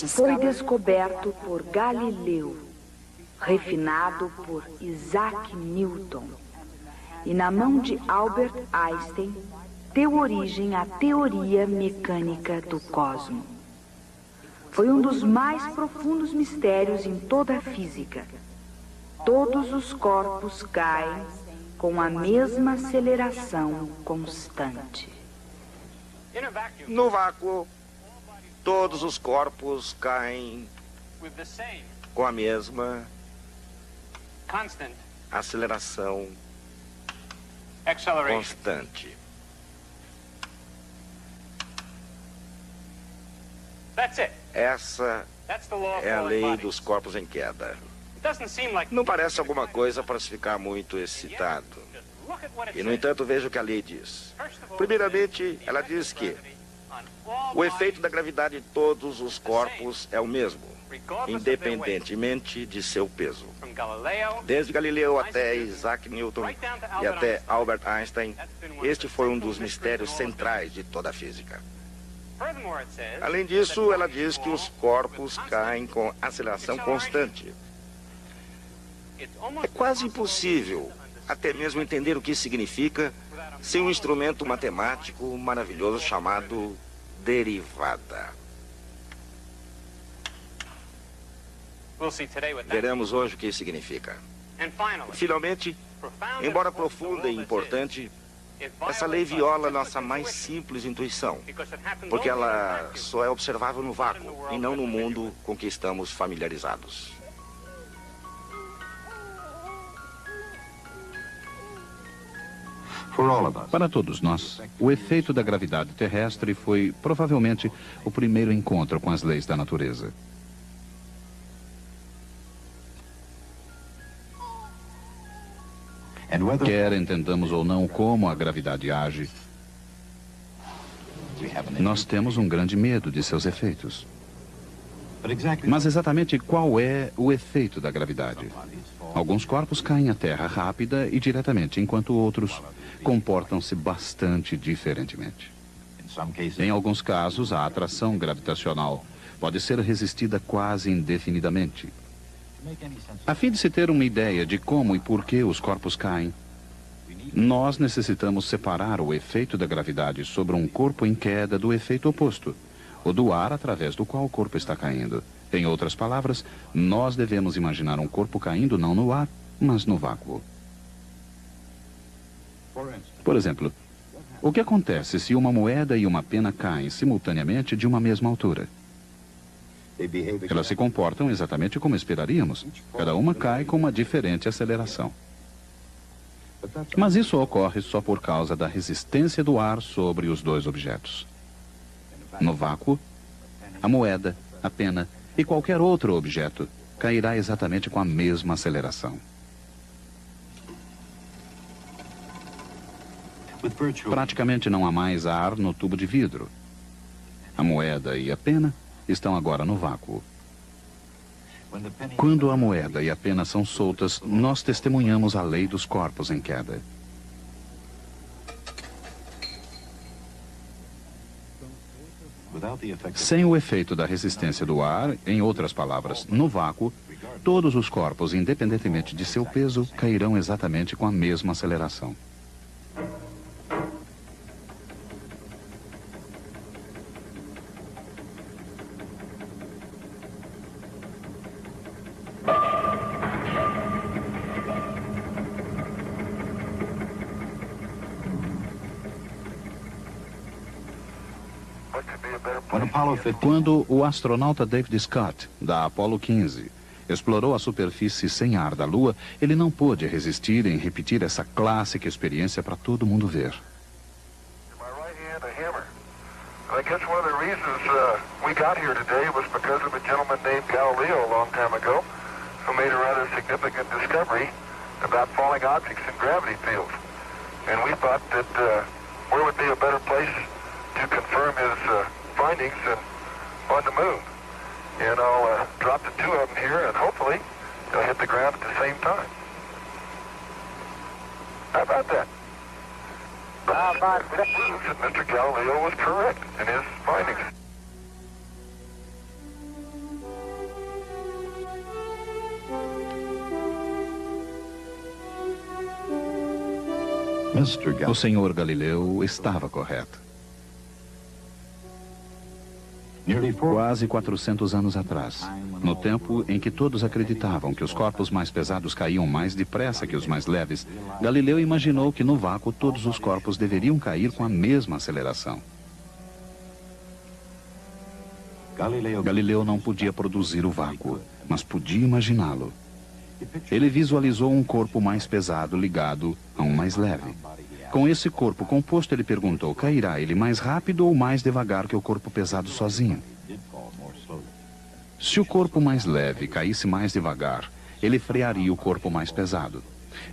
foi descoberto por Galileu, refinado por Isaac Newton e, na mão de Albert Einstein, deu origem à teoria mecânica do cosmos. Foi um dos mais profundos mistérios em toda a física. Todos os corpos caem com a mesma aceleração constante. No vácuo, todos os corpos caem com a mesma aceleração constante. Essa é a lei dos corpos em queda. Não parece alguma coisa para se ficar muito excitado. E, no entanto, veja o que a lei diz. Primeiramente, ela diz que o efeito da gravidade de todos os corpos é o mesmo, independentemente de seu peso. Desde Galileu até Isaac Newton e até Albert Einstein, este foi um dos mistérios centrais de toda a física. Além disso, ela diz que os corpos caem com aceleração constante. É quase impossível até mesmo entender o que isso significa sem um instrumento matemático maravilhoso chamado derivada. Veremos hoje o que isso significa. Finalmente, embora profunda e importante, essa lei viola nossa mais simples intuição, porque ela só é observável no vácuo e não no mundo com que estamos familiarizados. Para todos nós, o efeito da gravidade terrestre foi, provavelmente, o primeiro encontro com as leis da natureza. Quer entendamos ou não como a gravidade age, nós temos um grande medo de seus efeitos. Mas exatamente qual é o efeito da gravidade? Alguns corpos caem à Terra rápida e diretamente, enquanto outros comportam-se bastante diferentemente. Em alguns casos, a atração gravitacional pode ser resistida quase indefinidamente. A fim de se ter uma ideia de como e por que os corpos caem, nós necessitamos separar o efeito da gravidade sobre um corpo em queda do efeito oposto, o do ar através do qual o corpo está caindo. Em outras palavras, nós devemos imaginar um corpo caindo não no ar, mas no vácuo. Por exemplo, o que acontece se uma moeda e uma pena caem simultaneamente de uma mesma altura? Elas se comportam exatamente como esperaríamos. Cada uma cai com uma diferente aceleração. Mas isso ocorre só por causa da resistência do ar sobre os dois objetos. No vácuo, a moeda, a pena e qualquer outro objeto cairá exatamente com a mesma aceleração. Praticamente não há mais ar no tubo de vidro. A moeda e a pena estão agora no vácuo. Quando a moeda e a pena são soltas, nós testemunhamos a lei dos corpos em queda. Sem o efeito da resistência do ar, em outras palavras, no vácuo, todos os corpos, independentemente de seu peso, cairão exatamente com a mesma aceleração. Quando o astronauta David Scott, da Apollo 15, explorou a superfície sem ar da Lua, ele não pôde resistir em repetir essa clássica experiência para todo mundo ver. Findings on the moon, and I'll drop the two of them here, and hopefully they'll hit the ground at the same time. How about that? Mr. Galileo was correct in his findings. O senhor Galileu estava correto. Quase 400 anos atrás, no tempo em que todos acreditavam que os corpos mais pesados caíam mais depressa que os mais leves, Galileu imaginou que no vácuo todos os corpos deveriam cair com a mesma aceleração. Galileu não podia produzir o vácuo, mas podia imaginá-lo. Ele visualizou um corpo mais pesado ligado a um mais leve. Com esse corpo composto, ele perguntou, cairá ele mais rápido ou mais devagar que o corpo pesado sozinho? Se o corpo mais leve caísse mais devagar, ele frearia o corpo mais pesado.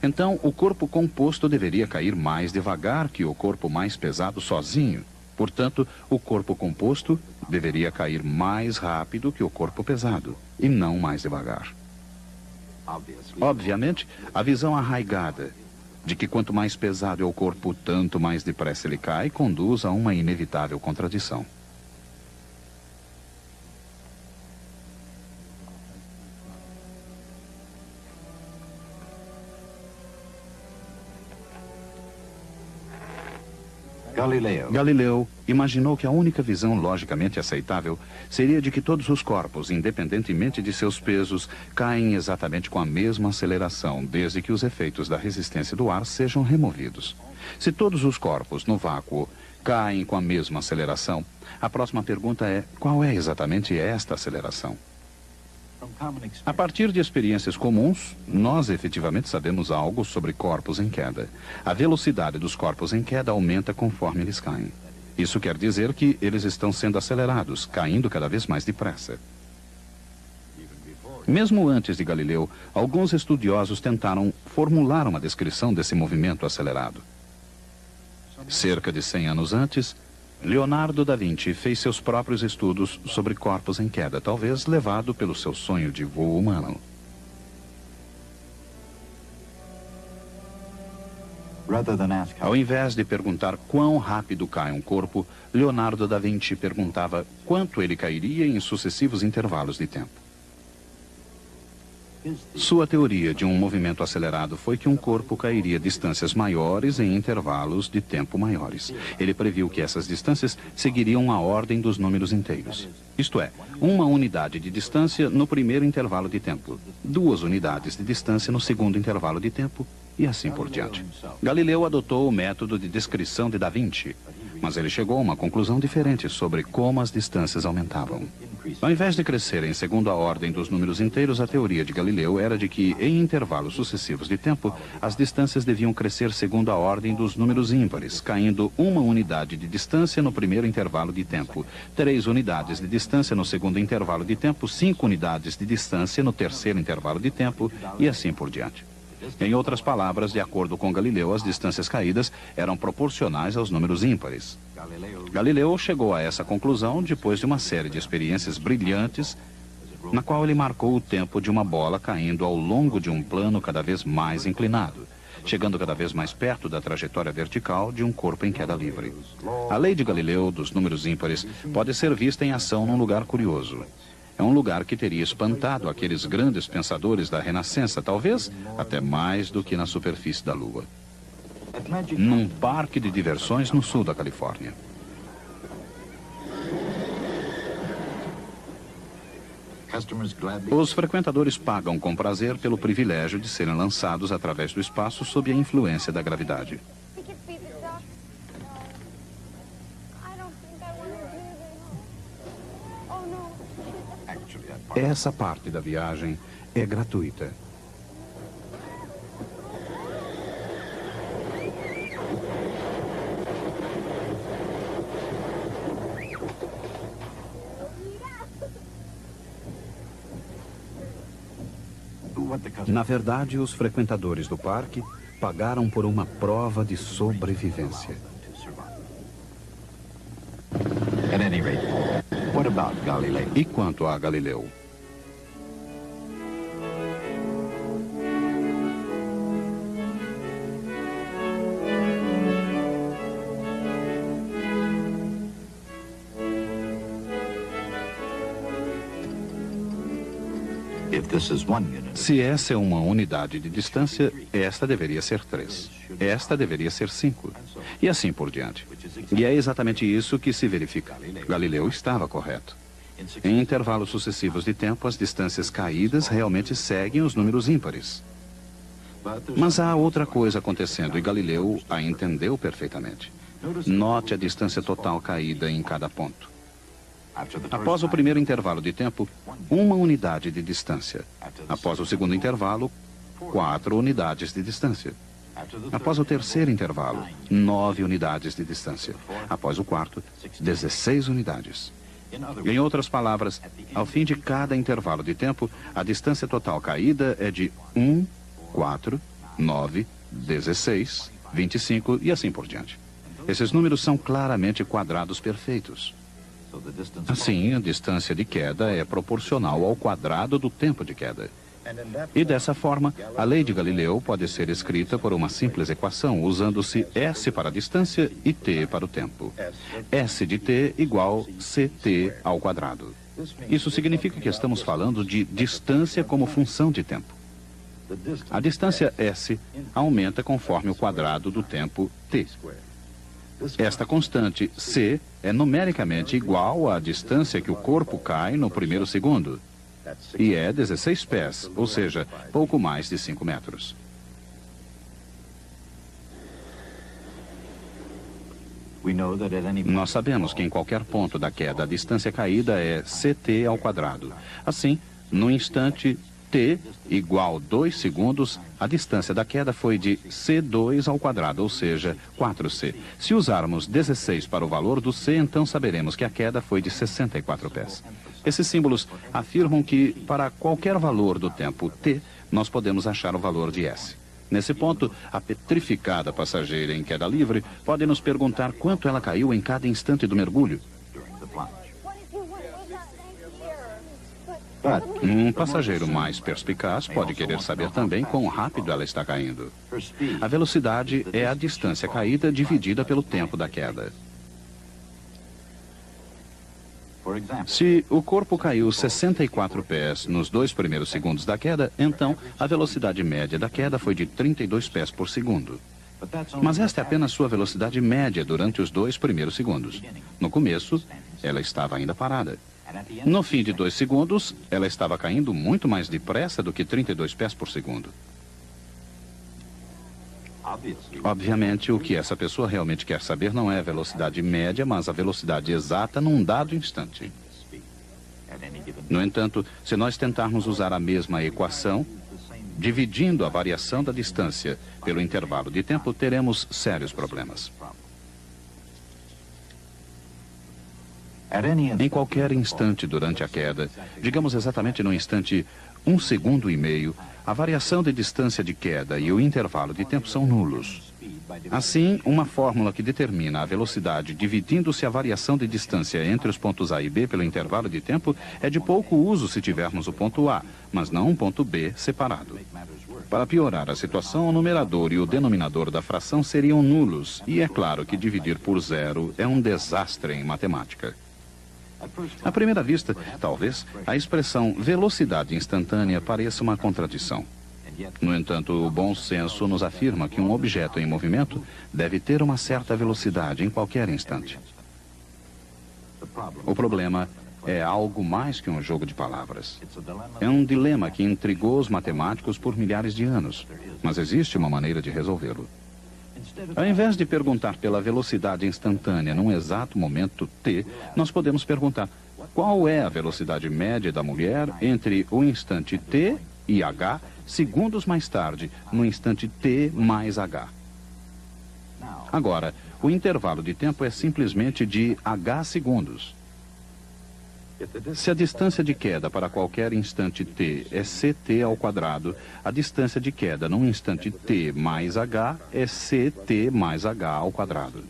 Então, o corpo composto deveria cair mais devagar que o corpo mais pesado sozinho. Portanto, o corpo composto deveria cair mais rápido que o corpo pesado, e não mais devagar. Obviamente, a visão arraigada de que quanto mais pesado é o corpo, tanto mais depressa ele cai, conduz a uma inevitável contradição. Galileu imaginou que a única visão logicamente aceitável seria de que todos os corpos, independentemente de seus pesos, caem exatamente com a mesma aceleração, desde que os efeitos da resistência do ar sejam removidos. Se todos os corpos no vácuo caem com a mesma aceleração, a próxima pergunta é: qual é exatamente esta aceleração? A partir de experiências comuns, nós efetivamente sabemos algo sobre corpos em queda. A velocidade dos corpos em queda aumenta conforme eles caem. Isso quer dizer que eles estão sendo acelerados, caindo cada vez mais depressa. Mesmo antes de Galileu, alguns estudiosos tentaram formular uma descrição desse movimento acelerado. Cerca de 100 anos antes, Leonardo da Vinci fez seus próprios estudos sobre corpos em queda, talvez levado pelo seu sonho de voo humano. Ao invés de perguntar quão rápido cai um corpo, Leonardo da Vinci perguntava quanto ele cairia em sucessivos intervalos de tempo. Sua teoria de um movimento acelerado foi que um corpo cairia distâncias maiores em intervalos de tempo maiores. Ele previu que essas distâncias seguiriam a ordem dos números inteiros. Isto é, uma unidade de distância no primeiro intervalo de tempo, 2 unidades de distância no segundo intervalo de tempo, e assim por diante. Galileu adotou o método de descrição de Da Vinci, mas ele chegou a uma conclusão diferente sobre como as distâncias aumentavam. Ao invés de crescerem segundo a ordem dos números inteiros, a teoria de Galileu era de que, em intervalos sucessivos de tempo, as distâncias deviam crescer segundo a ordem dos números ímpares, caindo 1 unidade de distância no primeiro intervalo de tempo, 3 unidades de distância no segundo intervalo de tempo, 5 unidades de distância no terceiro intervalo de tempo, e assim por diante. Em outras palavras, de acordo com Galileu, as distâncias caídas eram proporcionais aos números ímpares. Galileu chegou a essa conclusão depois de uma série de experiências brilhantes, na qual ele marcou o tempo de uma bola caindo ao longo de um plano cada vez mais inclinado, chegando cada vez mais perto da trajetória vertical de um corpo em queda livre. A lei de Galileu dos números ímpares pode ser vista em ação num lugar curioso. É um lugar que teria espantado aqueles grandes pensadores da Renascença, talvez até mais do que na superfície da Lua. Num parque de diversões no sul da Califórnia. Os frequentadores pagam com prazer pelo privilégio de serem lançados através do espaço sob a influência da gravidade. Essa parte da viagem é gratuita. Na verdade, os frequentadores do parque pagaram por uma prova de sobrevivência. E quanto a Galileu? Se essa é uma unidade de distância, esta deveria ser 3. Esta deveria ser 5. E assim por diante. E é exatamente isso que se verifica. Galileu estava correto. Em intervalos sucessivos de tempo, as distâncias caídas realmente seguem os números ímpares. Mas há outra coisa acontecendo e Galileu a entendeu perfeitamente. Note a distância total caída em cada ponto. Após o primeiro intervalo de tempo, 1 unidade de distância. Após o segundo intervalo, 4 unidades de distância. Após o terceiro intervalo, 9 unidades de distância. Após o quarto, 16 unidades. Em outras palavras, ao fim de cada intervalo de tempo, a distância total caída é de 1, 4, 9, 16, 25 e assim por diante. Esses números são claramente quadrados perfeitos. Assim, a distância de queda é proporcional ao quadrado do tempo de queda. E dessa forma, a lei de Galileu pode ser escrita por uma simples equação, usando-se S para a distância e T para o tempo. S de T igual CT ao quadrado. Isso significa que estamos falando de distância como função de tempo. A distância S aumenta conforme o quadrado do tempo T. Esta constante C é numericamente igual à distância que o corpo cai no primeiro segundo. E é 16 pés, ou seja, pouco mais de 5 metros. Nós sabemos que em qualquer ponto da queda a distância caída é CT ao quadrado. Assim, no instante T igual 2 segundos, a distância da queda foi de C2 ao quadrado, ou seja, 4C. Se usarmos 16 para o valor do C, então saberemos que a queda foi de 64 pés. Esses símbolos afirmam que, para qualquer valor do tempo T, nós podemos achar o valor de S. Nesse ponto, a petrificada passageira em queda livre pode nos perguntar quanto ela caiu em cada instante do mergulho. Um passageiro mais perspicaz pode querer saber também quão rápido ela está caindo. A velocidade é a distância caída dividida pelo tempo da queda. Se o corpo caiu 64 pés nos 2 primeiros segundos da queda, então a velocidade média da queda foi de 32 pés por segundo. Mas esta é apenas sua velocidade média durante os 2 primeiros segundos. No começo, ela estava ainda parada. No fim de 2 segundos, ela estava caindo muito mais depressa do que 32 pés por segundo. Obviamente, o que essa pessoa realmente quer saber não é a velocidade média, mas a velocidade exata num dado instante. No entanto, se nós tentarmos usar a mesma equação, dividindo a variação da distância pelo intervalo de tempo, teremos sérios problemas. Em qualquer instante durante a queda, digamos exatamente no instante 1 segundo e meio, a variação de distância de queda e o intervalo de tempo são nulos. Assim, uma fórmula que determina a velocidade dividindo-se a variação de distância entre os pontos A e B pelo intervalo de tempo é de pouco uso se tivermos o ponto A, mas não um ponto B separado. Para piorar a situação, o numerador e o denominador da fração seriam nulos, e é claro que dividir por zero é um desastre em matemática. À primeira vista, talvez, a expressão velocidade instantânea pareça uma contradição. No entanto, o bom senso nos afirma que um objeto em movimento deve ter uma certa velocidade em qualquer instante. O problema é algo mais que um jogo de palavras. É um dilema que intrigou os matemáticos por milhares de anos, mas existe uma maneira de resolvê-lo. Ao invés de perguntar pela velocidade instantânea num exato momento t, nós podemos perguntar qual é a velocidade média da mulher entre o instante t e h segundos mais tarde, no instante t mais h. Agora, o intervalo de tempo é simplesmente de h segundos. Se a distância de queda para qualquer instante t é ct ao quadrado, a distância de queda num instante t mais h é ct mais h ao quadrado.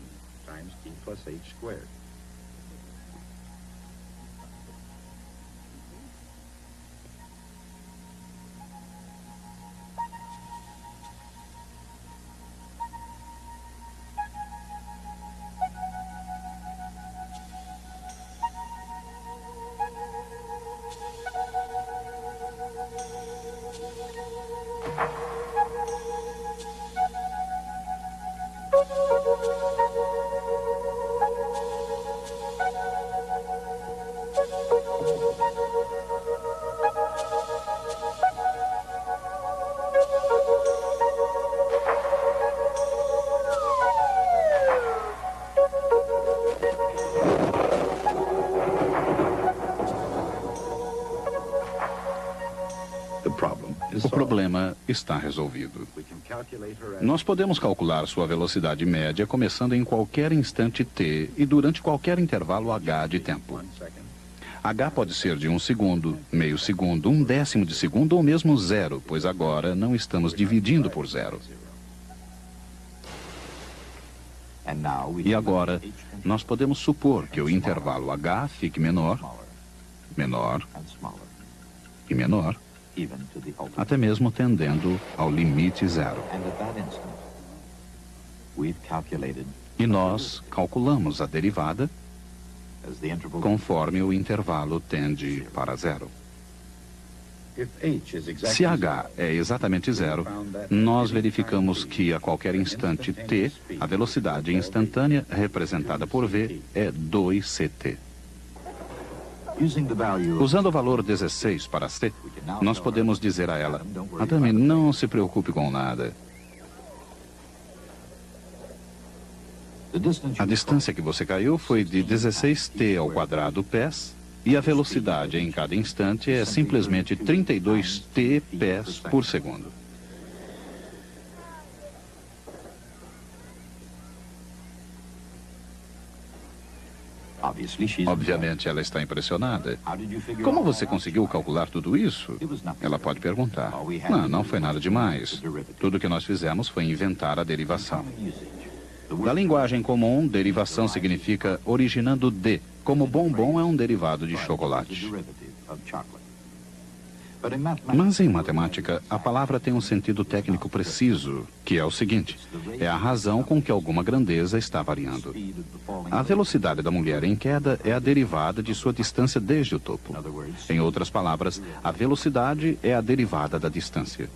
O problema está resolvido. Nós podemos calcular sua velocidade média começando em qualquer instante t e durante qualquer intervalo h de tempo. H pode ser de 1 segundo, meio segundo, 1/10 de segundo ou mesmo zero, pois agora não estamos dividindo por zero. E agora, nós podemos supor que o intervalo h fique menor, menor e menor, até mesmo tendendo ao limite zero. E nós calculamos a derivada conforme o intervalo tende para zero. Se h é exatamente zero, nós verificamos que a qualquer instante t, a velocidade instantânea representada por v é 2ct. Usando o valor 16 para c, nós podemos dizer a ela: Madame, não se preocupe com nada. A distância que você caiu foi de 16t ao quadrado pés, e a velocidade em cada instante é simplesmente 32t pés por segundo. Obviamente ela está impressionada. Como você conseguiu calcular tudo isso? Ela pode perguntar. Não foi nada demais. Tudo que nós fizemos foi inventar a derivação. Na linguagem comum, derivação significa originando de, como bombom é um derivado de chocolate. Mas em matemática, a palavra tem um sentido técnico preciso, que é o seguinte: é a razão com que alguma grandeza está variando. A velocidade da mulher em queda é a derivada de sua distância desde o topo. Em outras palavras, a velocidade é a derivada da distância.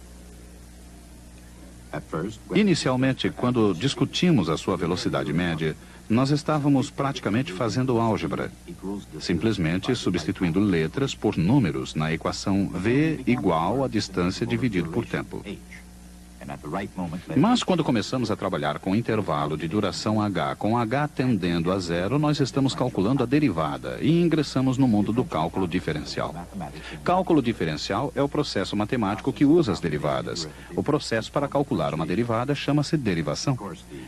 Inicialmente, quando discutimos a sua velocidade média, nós estávamos praticamente fazendo álgebra, simplesmente substituindo letras por números na equação v igual a distância dividido por tempo. Mas quando começamos a trabalhar com intervalo de duração h, com h tendendo a zero, nós estamos calculando a derivada e ingressamos no mundo do cálculo diferencial. Cálculo diferencial é o processo matemático que usa as derivadas. O processo para calcular uma derivada chama-se derivação.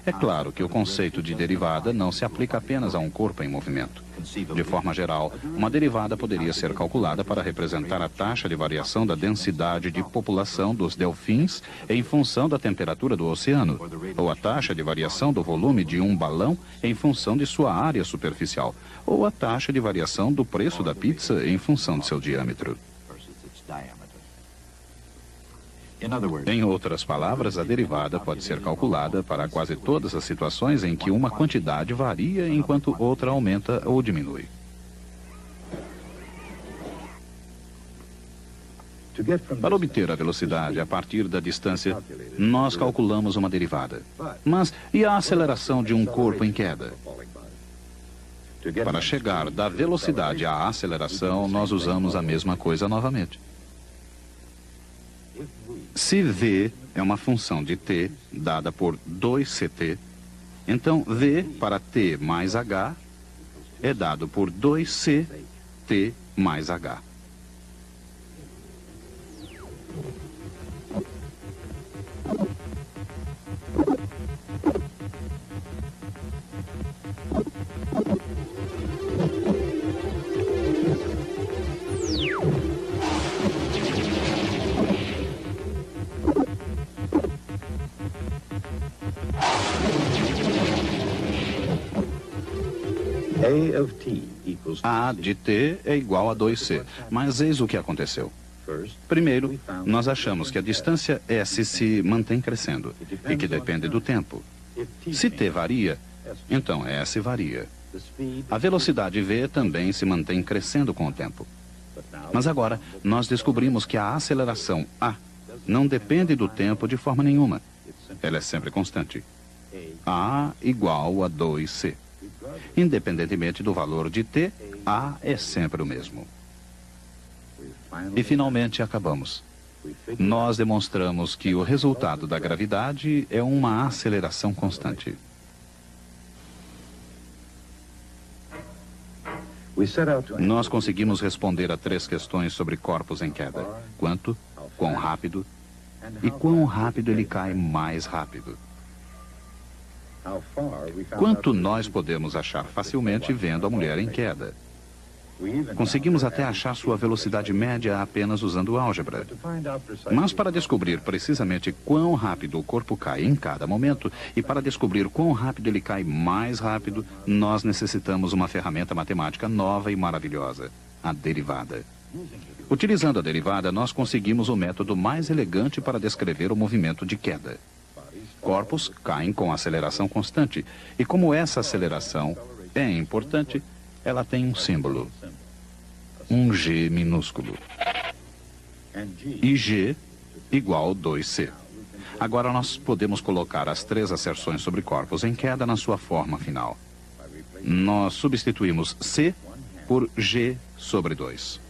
É claro que o conceito de derivada não se aplica apenas a um corpo em movimento. De forma geral, uma derivada poderia ser calculada para representar a taxa de variação da densidade de população dos delfins em função da temperatura do oceano, ou a taxa de variação do volume de um balão em função de sua área superficial, ou a taxa de variação do preço da pizza em função de seu diâmetro. Em outras palavras, a derivada pode ser calculada para quase todas as situações em que uma quantidade varia enquanto outra aumenta ou diminui. Para obter a velocidade a partir da distância, nós calculamos uma derivada. Mas e a aceleração de um corpo em queda? Para chegar da velocidade à aceleração, nós usamos a mesma coisa novamente. Se v é uma função de t dada por 2ct, então v para t mais h é dado por 2c t mais h. A de t é igual a 2c, mas eis o que aconteceu. Primeiro, nós achamos que a distância S se mantém crescendo e que depende do tempo. Se t varia, então S varia. A velocidade v também se mantém crescendo com o tempo. Mas agora, nós descobrimos que a aceleração A não depende do tempo de forma nenhuma. Ela é sempre constante. A igual a 2C. Independentemente do valor de T, A é sempre o mesmo. E finalmente acabamos. Nós demonstramos que o resultado da gravidade é uma aceleração constante. Nós conseguimos responder a 3 questões sobre corpos em queda. Quanto, quão rápido e quão rápido ele cai mais rápido. Quanto nós podemos achar facilmente vendo a mulher em queda. Conseguimos até achar sua velocidade média apenas usando álgebra. Mas para descobrir precisamente quão rápido o corpo cai em cada momento e para descobrir quão rápido ele cai mais rápido, nós necessitamos uma ferramenta matemática nova e maravilhosa, a derivada. Utilizando a derivada, nós conseguimos o método mais elegante para descrever o movimento de queda. Corpos caem com aceleração constante e como essa aceleração é importante, ela tem um símbolo, um G minúsculo. E G igual 2C. Agora nós podemos colocar as 3 asserções sobre corpos em queda na sua forma final. Nós substituímos C por G sobre 2.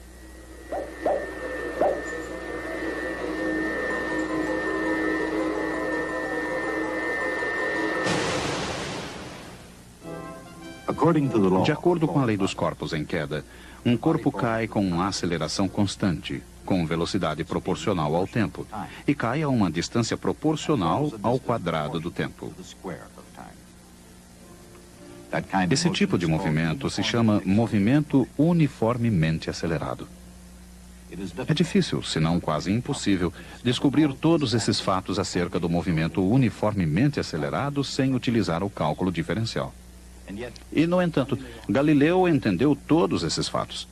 De acordo com a lei dos corpos em queda, um corpo cai com uma aceleração constante, com velocidade proporcional ao tempo, e cai a uma distância proporcional ao quadrado do tempo. Esse tipo de movimento se chama movimento uniformemente acelerado. É difícil, se não quase impossível, descobrir todos esses fatos acerca do movimento uniformemente acelerado sem utilizar o cálculo diferencial. E, no entanto, Galileu entendeu todos esses fatos.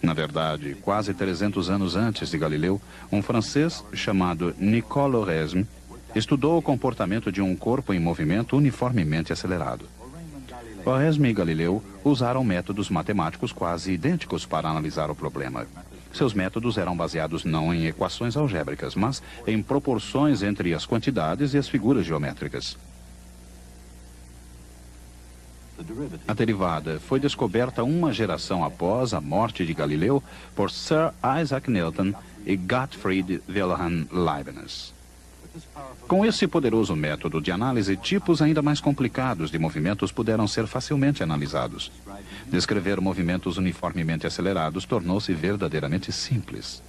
Na verdade, quase 300 anos antes de Galileu, um francês chamado Nicolas Oresme estudou o comportamento de um corpo em movimento uniformemente acelerado. Oresme e Galileu usaram métodos matemáticos quase idênticos para analisar o problema. Seus métodos eram baseados não em equações algébricas, mas em proporções entre as quantidades e as figuras geométricas. A derivada foi descoberta uma geração após a morte de Galileu por Sir Isaac Newton e Gottfried Wilhelm Leibniz. Com esse poderoso método de análise, tipos ainda mais complicados de movimentos puderam ser facilmente analisados. Descrever movimentos uniformemente acelerados tornou-se verdadeiramente simples.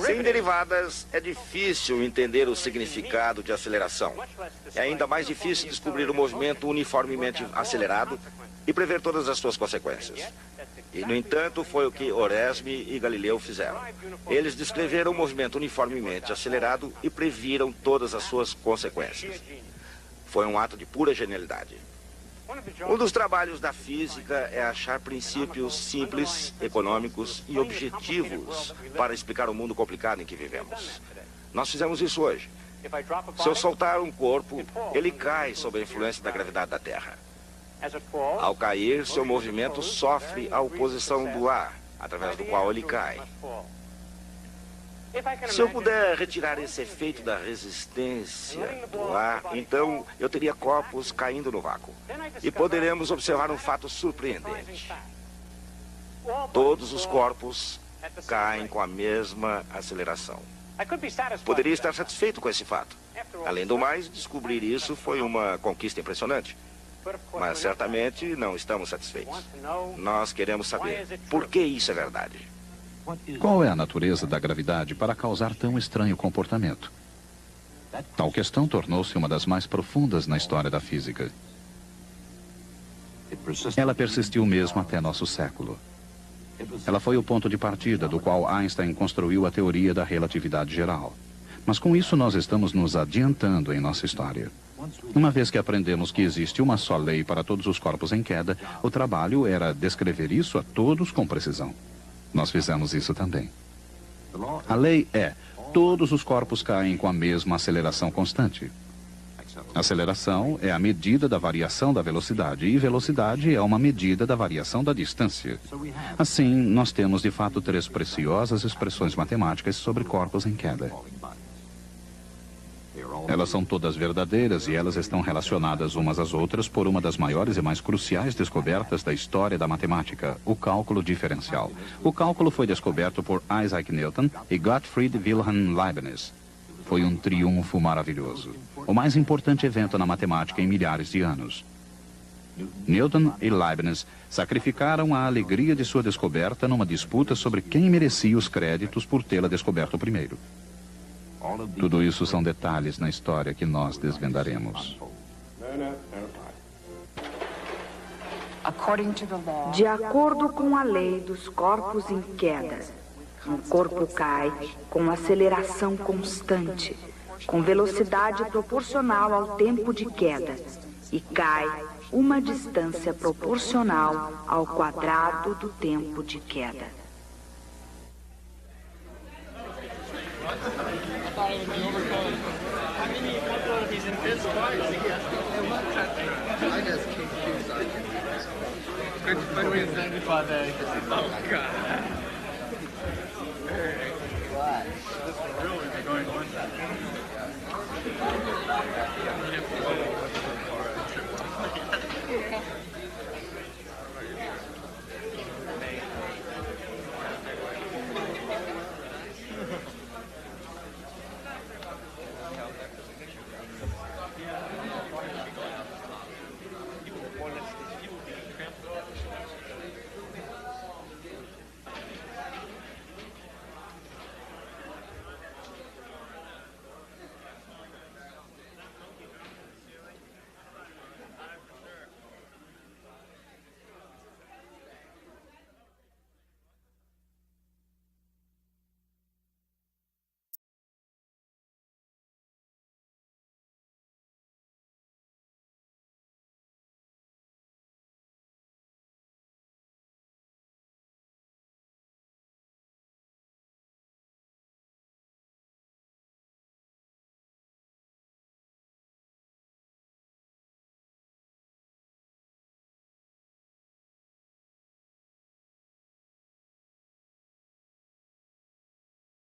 Sem derivadas, é difícil entender o significado de aceleração. É ainda mais difícil descobrir o movimento uniformemente acelerado e prever todas as suas consequências. E, no entanto, foi o que Oresme e Galileu fizeram. Eles descreveram o movimento uniformemente acelerado e previram todas as suas consequências. Foi um ato de pura genialidade. Um dos trabalhos da física é achar princípios simples, econômicos e objetivos para explicar o mundo complicado em que vivemos. Nós fizemos isso hoje. Se eu soltar um corpo, ele cai sob a influência da gravidade da Terra. Ao cair, seu movimento sofre a oposição do ar, através do qual ele cai. Se eu puder retirar esse efeito da resistência do ar, então eu teria corpos caindo no vácuo. E poderemos observar um fato surpreendente. Todos os corpos caem com a mesma aceleração. Poderia estar satisfeito com esse fato. Além do mais, descobrir isso foi uma conquista impressionante. Mas certamente não estamos satisfeitos. Nós queremos saber por que isso é verdade. Qual é a natureza da gravidade para causar tão estranho comportamento? Tal questão tornou-se uma das mais profundas na história da física. Ela persistiu mesmo até nosso século. Ela foi o ponto de partida do qual Einstein construiu a teoria da relatividade geral. Mas com isso nós estamos nos adiantando em nossa história. Uma vez que aprendemos que existe uma só lei para todos os corpos em queda, o trabalho era descrever isso a todos com precisão. Nós fizemos isso também. A lei é: todos os corpos caem com a mesma aceleração constante. Aceleração é a medida da variação da velocidade e velocidade é uma medida da variação da distância. Assim, nós temos de fato 3 preciosas expressões matemáticas sobre corpos em queda. Elas são todas verdadeiras e elas estão relacionadas umas às outras por uma das maiores e mais cruciais descobertas da história da matemática, o cálculo diferencial. O cálculo foi descoberto por Isaac Newton e Gottfried Wilhelm Leibniz. Foi um triunfo maravilhoso. O mais importante evento na matemática em milhares de anos. Newton e Leibniz sacrificaram a alegria de sua descoberta numa disputa sobre quem merecia os créditos por tê-la descoberto primeiro. Tudo isso são detalhes na história que nós desvendaremos. De acordo com a lei dos corpos em queda, um corpo cai com aceleração constante, com velocidade proporcional ao tempo de queda, e cai uma distância proporcional ao quadrado do tempo de queda. Good 75 days. Oh, God.